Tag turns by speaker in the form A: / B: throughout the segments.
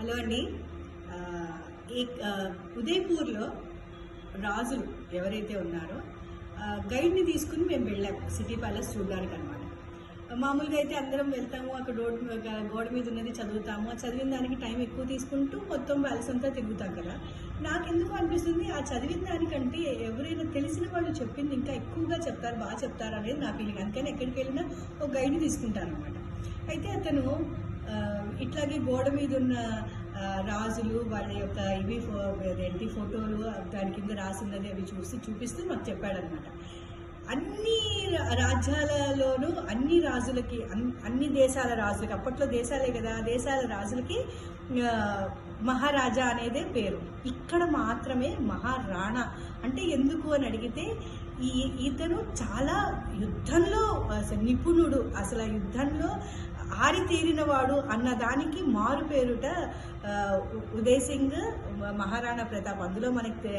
A: Hello అండి. ఉదయపూర్లో రాజులు ఎవరైతే ఉన్నారో గైడ్ని తీసుకుని మేము వెళ్ళాము సిటీ ప్యాలెస్ చూడడానికి అనమాట. మామూలుగా అయితే అందరం వెళ్తాము, అక్కడ గోడ మీద ఉన్నది చదువుతాము, ఆ చదివిన దానికి టైం ఎక్కువ తీసుకుంటూ మొత్తం ప్యాలెస్ అంతా తిరుగుతాం కదా. నాకెందుకు అనిపిస్తుంది ఆ చదివిన దానికంటే ఎవరైనా తెలిసిన వాళ్ళు చెప్పింది ఇంకా ఎక్కువగా చెప్తారు, బాగా చెప్తారు అనేది నా ఫీలింగ్. అందుకని ఎక్కడికి వెళ్ళినా ఒక గైడ్ని తీసుకుంటాను అనమాట. అయితే అతను ఇట్లాగే గోడ మీద ఉన్న రాజులు వాళ్ళ యొక్క ఇవి ఫోటోలు దాని కింద రాసినది అవి చూపిస్తూ మాకు చెప్పాడనమాట. అన్ని రాజ్యాలలోనూ అన్ని రాజులకి అన్ని దేశాల రాజులకి, అప్పట్లో దేశాలే కదా, దేశాల రాజులకి మహారాజా అనేదే పేరు. ఇక్కడ మాత్రమే మహారాణా. అంటే ఎందుకు అని అడిగితే ఇతను చాలా యుద్ధంలో నిపుణుడు, అసలు యుద్ధంలో ఆరితేరినవాడు అన్నదానికి మారు పేరుట ఉదయ్ సింగ్ మహారాణా ప్రతాప్. అందులో మనకి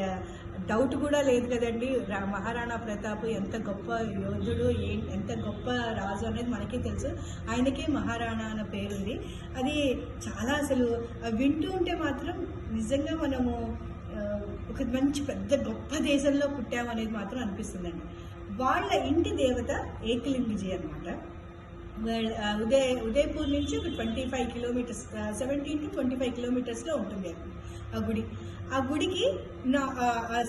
A: డౌట్ కూడా లేదు కదండి. మహారాణా ప్రతాప్ ఎంత గొప్ప యోధుడు, ఎంత గొప్ప రాజు అనేది మనకే తెలుసు. ఆయనకే మహారాణా అన్న పేరుంది. అది చాలా అసలు వింటూ ఉంటే మాత్రం నిజంగా మనము ఒక మంచి పెద్ద గొప్ప దేశంలో పుట్టామనేది మాత్రం అనిపిస్తుందండి. వాళ్ళ ఇంటి దేవత ఏకలింగజీ అనమాట. ఉదయపూర్ నుంచి ఒక 25 కిలోమీటర్స్, 17 to 25 కిలోమీటర్స్లో ఉంటుంది ఆ గుడి. ఆ గుడికి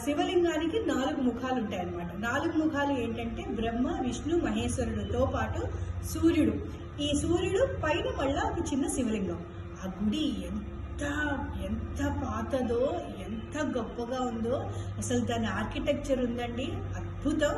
A: శివలింగానికి 4 ముఖాలు ఉంటాయన్నమాట. 4 ముఖాలు ఏంటంటే బ్రహ్మ, విష్ణు, మహేశ్వరుడితో పాటు సూర్యుడు. ఈ సూర్యుడు పైన మళ్ళా ఒక చిన్న శివలింగం. ఆ గుడి ఎంత పాతదో, ఎంత గొప్పగా ఉందో, అసలు దాని ఆర్కిటెక్చర్ ఉందండి, అద్భుతం.